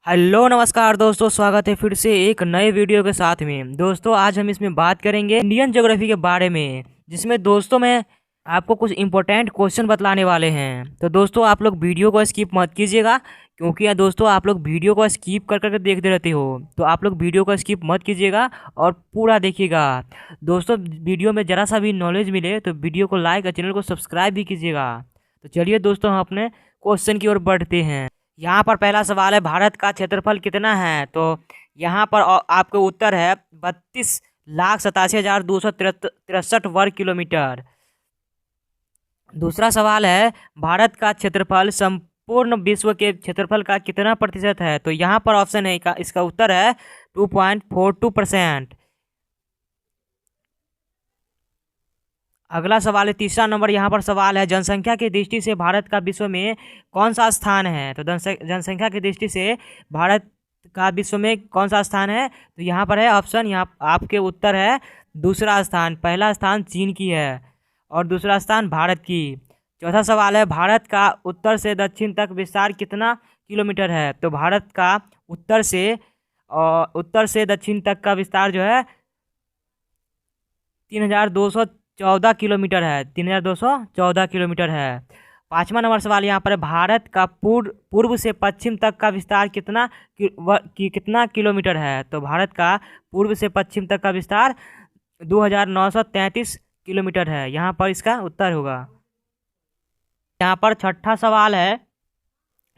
Hello नमस्कार दोस्तों, स्वागत है फिर से एक नए वीडियो के साथ में। दोस्तों आज हम इसमें बात करेंगे इंडियन ज्योग्राफी के बारे में, जिसमें दोस्तों मैं आपको कुछ इंपॉर्टेंट क्वेश्चन बतलाने वाले हैं। तो दोस्तों आप लोग वीडियो को स्किप मत कीजिएगा, क्योंकि यार दोस्तों आप लोग वीडियो को स्किप कर करके देखते रहते हो। तो आप लोग वीडियो को स्किप मत कीजिएगा और पूरा देखिएगा। दोस्तों वीडियो में ज़रा सा भी नॉलेज मिले तो वीडियो को लाइक और चैनल को सब्सक्राइब भी कीजिएगा। तो चलिए दोस्तों हम अपने क्वेश्चन की ओर बढ़ते हैं। यहाँ पर पहला सवाल है, भारत का क्षेत्रफल कितना है? तो यहाँ पर आपको उत्तर है 32,87,263 वर्ग किलोमीटर। दूसरा सवाल है, भारत का क्षेत्रफल संपूर्ण विश्व के क्षेत्रफल का कितना प्रतिशत है? तो यहाँ पर ऑप्शन है इसका उत्तर है 2.42%। अगला सवाल है, तीसरा नंबर यहाँ पर सवाल है, जनसंख्या की दृष्टि से भारत का विश्व में कौन सा स्थान है? तो जनसंख्या की दृष्टि से भारत का विश्व में कौन सा स्थान है? तो यहाँ पर है ऑप्शन, यहाँ आपके उत्तर है दूसरा स्थान। पहला स्थान चीन की है और दूसरा स्थान भारत की। चौथा सवाल है, भारत का उत्तर से दक्षिण तक विस्तार कितना किलोमीटर है? तो भारत का उत्तर से दक्षिण तक का विस्तार जो है 3,214 किलोमीटर है। 3,214 किलोमीटर है। पाँचवा नंबर सवाल यहाँ पर है, भारत का पूर्व से पश्चिम तक का विस्तार कितना किलोमीटर है? तो भारत का पूर्व से पश्चिम तक का विस्तार 2,933 किलोमीटर है। यहाँ पर इसका उत्तर होगा। यहाँ पर छठा सवाल है,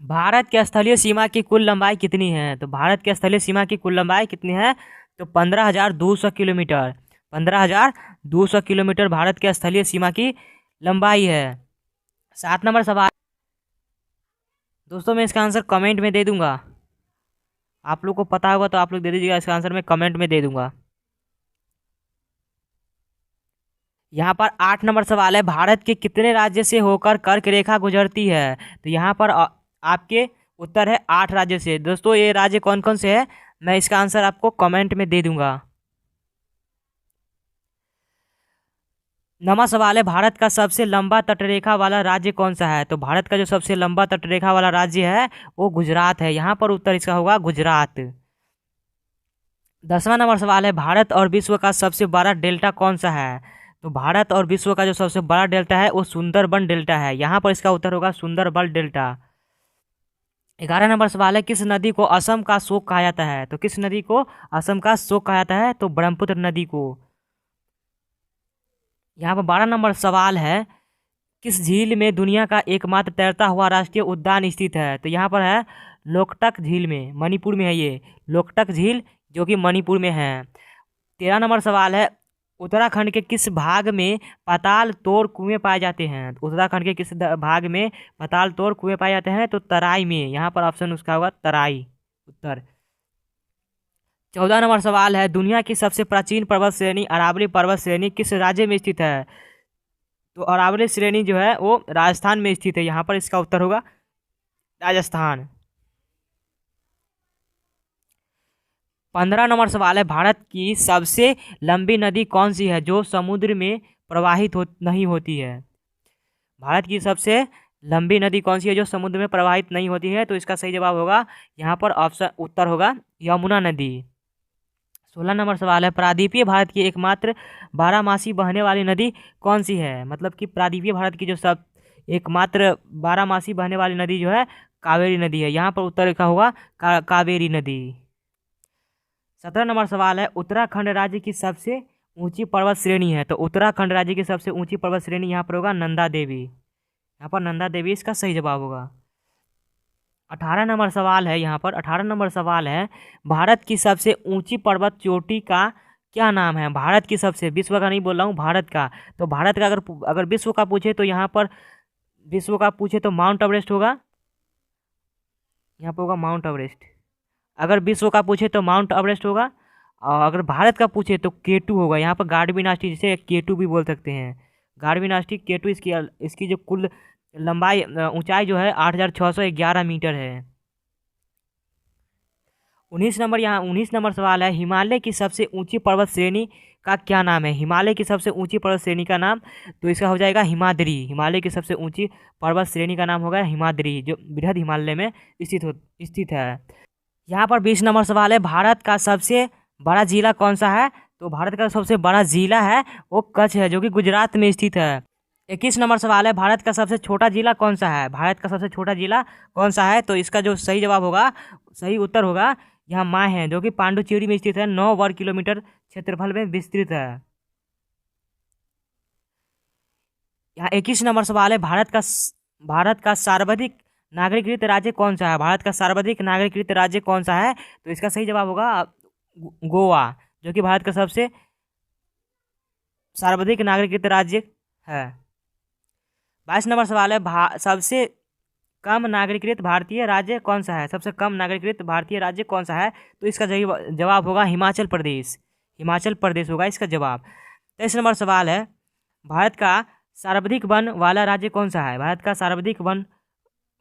भारत के स्थलीय सीमा की कुल लंबाई कितनी है? तो भारत के स्थलीय सीमा की कुल लंबाई कितनी है? तो 15,200 किलोमीटर। 15,200 किलोमीटर भारत के स्थलीय सीमा की लंबाई है। 7 नंबर सवाल दोस्तों, मैं इसका आंसर कमेंट में दे दूंगा। आप लोग को पता होगा तो आप लोग दे दीजिएगा, इसका आंसर मैं कमेंट में दे दूंगा। यहाँ पर 8 नंबर सवाल है, भारत के कितने राज्य से होकर कर्क रेखा गुजरती है? तो यहाँ पर आपके उत्तर है 8 राज्य से। दोस्तों ये राज्य कौन कौन से है, मैं इसका आंसर आपको कमेंट में दे दूंगा। नवा सवाल है, भारत का सबसे लंबा तटरेखा वाला राज्य कौन सा है? तो भारत का जो सबसे लंबा तटरेखा वाला राज्य है वो गुजरात है। यहाँ पर उत्तर इसका होगा गुजरात। 10वां नंबर सवाल है, भारत और विश्व का सबसे बड़ा डेल्टा कौन सा है? तो भारत और विश्व का जो सबसे बड़ा डेल्टा है वो सुंदरबन डेल्टा है। यहाँ पर इसका उत्तर होगा सुंदरबन डेल्टा। 11 नंबर सवाल है, किस नदी को असम का शोक कहा जाता है? तो किस नदी को असम का शोक कहा जाता है? तो ब्रह्मपुत्र नदी को। यहाँ पर 12 नंबर सवाल है, किस झील में दुनिया का एकमात्र तैरता हुआ राष्ट्रीय उद्यान स्थित है? तो यहाँ पर है लोकटक झील में, मणिपुर में है ये लोकटक झील, जो कि मणिपुर में है। 13 नंबर सवाल है, उत्तराखंड के किस भाग में पाताल तोड़ कुएं पाए जाते हैं? उत्तराखंड के किस भाग में पाताल तोड़ कुएं पाए जाते हैं? तो तराई में। यहाँ पर ऑप्शन उसका होगा तराई, उत्तर। 14 नंबर सवाल है, दुनिया की सबसे प्राचीन पर्वत श्रेणी अरावली पर्वत श्रेणी किस राज्य में स्थित है? तो अरावली श्रेणी जो है वो राजस्थान में स्थित है। यहाँ पर इसका उत्तर होगा राजस्थान। 15 नंबर सवाल है, भारत की सबसे लंबी नदी कौन सी है जो समुद्र में प्रवाहित नहीं होती है? भारत की सबसे लंबी नदी कौन सी है जो समुद्र में प्रवाहित नहीं होती है? तो इसका सही जवाब होगा यहाँ पर ऑप्शन उत्तर होगा यमुना नदी। 16 नंबर सवाल है, प्रायद्वीपीय भारत की एकमात्र बारहमासी बहने वाली नदी कौन सी है? मतलब कि प्रायद्वीपीय भारत की जो सब एकमात्र बारहमासी बहने वाली नदी जो है कावेरी नदी है। यहाँ पर उत्तर लिखा होगा कावेरी नदी। 17 नंबर सवाल है, उत्तराखंड राज्य की सबसे ऊंची पर्वत श्रेणी है? तो उत्तराखंड राज्य की सबसे ऊंची पर्वत श्रेणी यहाँ पर होगा नंदा देवी। यहाँ पर नंदा देवी इसका सही जवाब होगा। 18 नंबर सवाल है, यहाँ पर 18 नंबर सवाल है, भारत की सबसे ऊंची पर्वत चोटी का क्या नाम है? भारत की सबसे, विश्व का नहीं बोल रहा हूँ, भारत का। तो भारत का अगर विश्व का पूछे तो यहाँ पर विश्व का पूछे तो माउंट एवरेस्ट होगा। यहाँ पर होगा माउंट एवरेस्ट। अगर विश्व का पूछे तो माउंट एवरेस्ट होगा, और अगर भारत का पूछे तो केटू होगा। यहाँ पर गार्डविन आस्टी, जिसे केटू भी बोल सकते हैं, गार्डविन आस्टी केटू। इसकी जो कुल लंबाई ऊंचाई जो है 8,611 मीटर है। 19 नंबर सवाल है, हिमालय की सबसे ऊंची पर्वत श्रेणी का क्या नाम है? हिमालय की सबसे ऊंची पर्वत श्रेणी का नाम तो इसका हो जाएगा हिमाद्री। हिमालय की सबसे ऊंची पर्वत श्रेणी का नाम होगा हिमाद्री, जो बृहद हिमालय में स्थित है। यहाँ पर 20 नंबर सवाल है, भारत का सबसे बड़ा जिला कौन सा है? तो भारत का सबसे बड़ा जिला है वो कच्छ है, जो कि गुजरात में स्थित है। 21 नंबर सवाल है, भारत का सबसे छोटा जिला कौन सा है? भारत का सबसे छोटा जिला कौन सा है? तो इसका जो सही जवाब होगा, सही उत्तर होगा यहाँ माह है, जो कि पांडुचेरी में स्थित है, 9 वर्ग किलोमीटर क्षेत्रफल में विस्तृत है। यहाँ 21 नंबर सवाल है, भारत का सर्वाधिक नागरिकृत राज्य कौन सा है? भारत का सर्वाधिक नागरिकृत राज्य कौन सा है? तो इसका सही जवाब होगा गोवा, जो कि भारत का सबसे सर्वाधिक नागरिकृत राज्य है। 22 नंबर सवाल है, सबसे कम नागरिकृत भारतीय राज्य कौन सा है? सबसे कम नागरिकृत भारतीय राज्य कौन सा है? तो इसका सही जवाब होगा हिमाचल प्रदेश। हिमाचल प्रदेश होगा इसका जवाब। 23 नंबर सवाल है, भारत का सर्वाधिक वन वाला राज्य कौन सा है? भारत का सर्वाधिक वन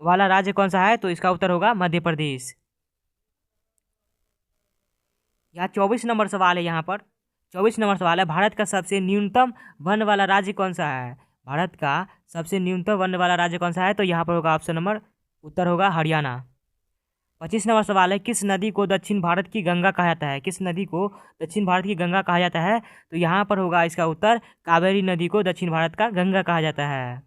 वाला राज्य कौन सा है? तो इसका उत्तर होगा मध्य प्रदेश। यहाँ 24 नंबर सवाल है, यहाँ पर 24 नंबर सवाल है, भारत का सबसे न्यूनतम वन वाला राज्य कौन सा है? भारत का सबसे न्यूनतम वन वाला राज्य कौन सा है? तो यहाँ पर होगा ऑप्शन नंबर, उत्तर होगा हरियाणा। 25 नंबर सवाल है, किस नदी को दक्षिण भारत की गंगा कहा जाता है? किस नदी को दक्षिण भारत की गंगा कहा जाता है? तो यहाँ पर होगा इसका उत्तर कावेरी नदी को दक्षिण भारत का गंगा कहा जाता है।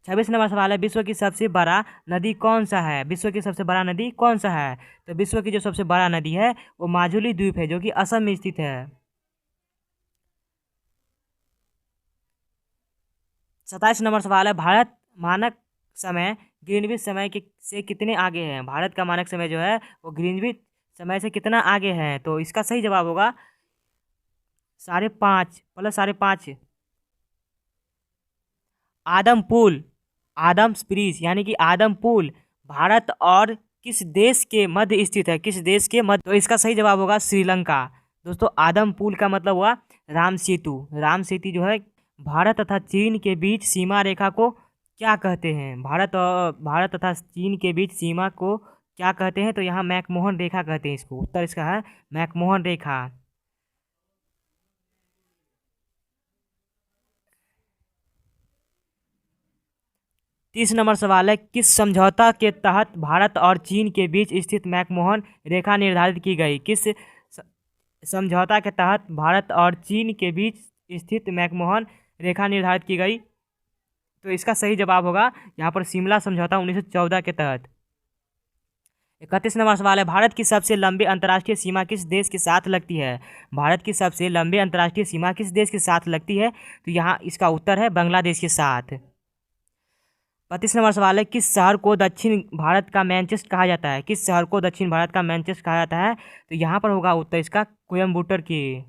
26 नंबर सवाल है, विश्व की सबसे बड़ा नदी कौन सा है? विश्व की सबसे बड़ा नदी कौन सा है? तो विश्व की जो सबसे बड़ा नदी है वो माजुली द्वीप है, जो कि असम में स्थित है। 27 नंबर सवाल है, भारत मानक समय ग्रीनविच समय के से कितने आगे है? भारत का मानक समय जो है वो ग्रीनविच समय से कितना आगे है? तो इसका सही जवाब होगा 5.5 प्लस 5.5। आदमपुल, आदम्स ब्रिज यानी कि आदमपुल भारत और किस देश के मध्य स्थित है? किस देश के मध्य? तो इसका सही जवाब होगा श्रीलंका। दोस्तों, आदमपुल का मतलब हुआ राम सेतु। राम सेतु जो है भारत तथा चीन के बीच सीमा रेखा को क्या कहते हैं? भारत तथा चीन के बीच सीमा को क्या कहते हैं? तो यहाँ मैकमोहन रेखा कहते हैं इसको। उत्तर इसका है मैकमोहन रेखा। 30 नंबर सवाल है, किस समझौता के तहत भारत और चीन के बीच स्थित मैकमोहन रेखा निर्धारित की गई? किस समझौता के तहत भारत और चीन के बीच स्थित मैकमोहन रेखा निर्धारित की गई? तो इसका सही जवाब होगा यहाँ पर शिमला समझौता 1914 के तहत। 31 नंबर सवाल है, भारत की सबसे लंबी अंतर्राष्ट्रीय सीमा किस देश के साथ लगती है? भारत की सबसे लंबी अंतर्राष्ट्रीय सीमा किस देश के साथ लगती है? तो यहाँ इसका उत्तर है बांग्लादेश के साथ। 32 नंबर सवाल है, किस शहर को दक्षिण भारत का मैनचेस्टर कहा जाता है? किस शहर को दक्षिण भारत का मैनचेस्टर कहा जाता है? तो यहाँ पर होगा उत्तर इसका कोयम्बटूर की।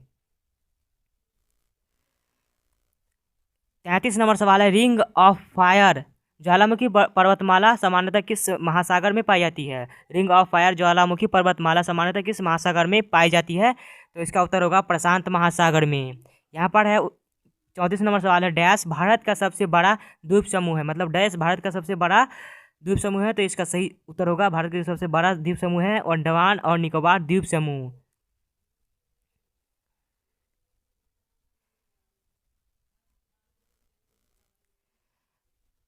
33 नंबर सवाल है, रिंग ऑफ फायर ज्वालामुखी पर्वतमाला सामान्यतः किस महासागर में पाई जाती है? रिंग ऑफ फायर ज्वालामुखी पर्वतमाला सामान्यतः किस महासागर में पाई जाती है? तो इसका उत्तर होगा प्रशांत महासागर में। यहाँ पर है 34 नंबर सवाल है, डैश भारत का सबसे बड़ा द्वीप समूह है? मतलब डैश भारत का सबसे बड़ा द्वीप समूह है। तो इसका सही उत्तर होगा भारत का सबसे बड़ा द्वीप समूह है अंडमान और निकोबार द्वीप समूह।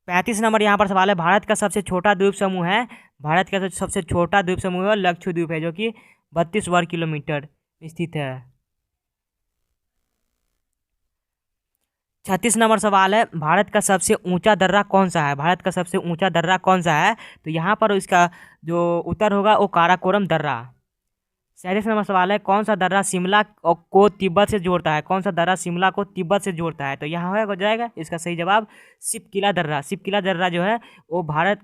35 नंबर यहाँ पर सवाल है, भारत का सबसे छोटा द्वीप समूह है। भारत का सबसे छोटा द्वीप समूह है लक्षद्वीप है, जो कि 32 वर्ग किलोमीटर स्थित है। 36 नंबर सवाल है, भारत का सबसे ऊंचा दर्रा कौन सा है? भारत का सबसे ऊंचा दर्रा कौन सा है? तो यहाँ पर इसका जो उत्तर होगा वो काराकोरम दर्रा। 37 नंबर सवाल है, कौन सा दर्रा शिमला को तिब्बत से जोड़ता है? कौन सा दर्रा शिमला को तिब्बत से जोड़ता है? तो यहाँ हो जाएगा इसका सही जवाब सिपकिला दर्रा। सिपकिला दर्रा जो है वो भारत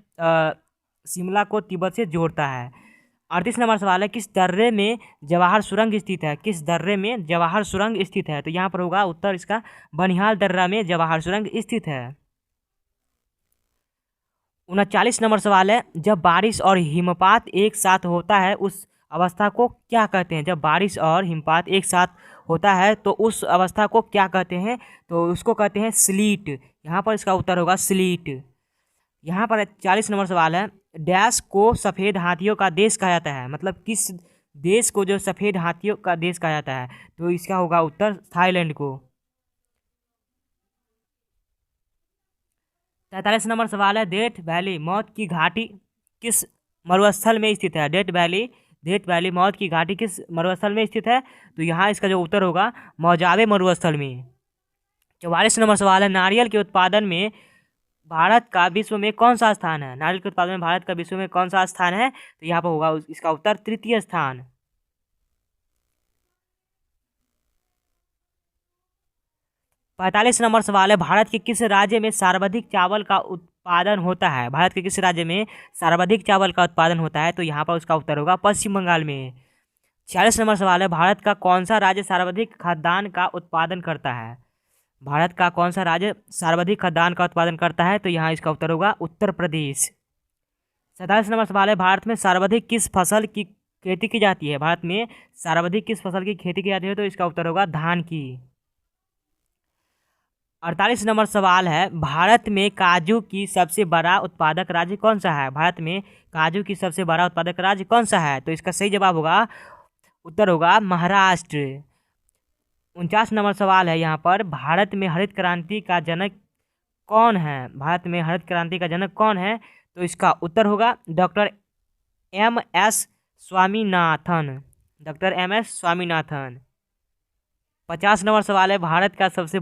शिमला को तिब्बत से जोड़ता है। 38 नंबर सवाल है, किस दर्रे में जवाहर सुरंग स्थित है? किस दर्रे में जवाहर सुरंग स्थित है? तो यहाँ पर होगा उत्तर इसका बनिहाल दर्रा में जवाहर सुरंग स्थित है। 39 नंबर सवाल है, जब बारिश और हिमपात एक साथ होता है उस अवस्था को क्या कहते हैं? जब बारिश और हिमपात एक साथ होता है तो उस अवस्था को क्या कहते हैं? तो उसको कहते हैं स्लीट। यहाँ पर इसका उत्तर होगा स्लीट। यहाँ पर 40 नंबर सवाल है, डैश को सफ़ेद हाथियों का देश कहा जाता है? मतलब किस देश को जो सफ़ेद हाथियों का देश कहा जाता है? तो इसका होगा उत्तर थाईलैंड को। 43 नंबर सवाल है, डेथ वैली मौत की घाटी किस मरुस्थल में स्थित है? डेथ वैली डेथ वैली मौत की घाटी किस मरुस्थल में स्थित है? तो यहाँ इसका जो उत्तर होगा मोजावे मरुस्थल में। 44 नंबर सवाल है, नारियल के उत्पादन में भारत का विश्व में कौन सा स्थान है? नारियल के उत्पादन में भारत का विश्व में कौन सा स्थान है? तो यहाँ पर होगा इसका उत्तर तृतीय स्थान। 45 नंबर सवाल है, भारत के किस राज्य में सर्वाधिक चावल का उत्पादन होता है? भारत के किस राज्य में सर्वाधिक चावल का उत्पादन होता है? तो यहाँ पर उसका उत्तर होगा पश्चिम बंगाल में। 46 नंबर सवाल है, भारत का कौन सा राज्य सर्वाधिक खाद्यान्न का उत्पादन करता है? भारत का कौन सा राज्य सर्वाधिक खाद्यान्न का उत्पादन करता है? तो यहाँ इसका उत्तर होगा उत्तर प्रदेश। 47 नंबर सवाल है, भारत में सर्वाधिक किस फसल की खेती की जाती है? भारत में सर्वाधिक किस फसल की खेती की जाती है? तो इसका उत्तर होगा धान की। 48 नंबर सवाल है, भारत में काजू की सबसे बड़ा उत्पादक राज्य कौन सा है? भारत में काजू की सबसे बड़ा उत्पादक राज्य कौन सा है? तो इसका सही जवाब होगा उत्तर होगा महाराष्ट्र। 49 नंबर सवाल है यहाँ पर, भारत में हरित क्रांति का जनक कौन है? भारत में हरित क्रांति का जनक कौन है? तो इसका उत्तर होगा doctor M S Swaminathan. Doctor M S Swaminathan. 50 number सवाल है, भारत का सबसे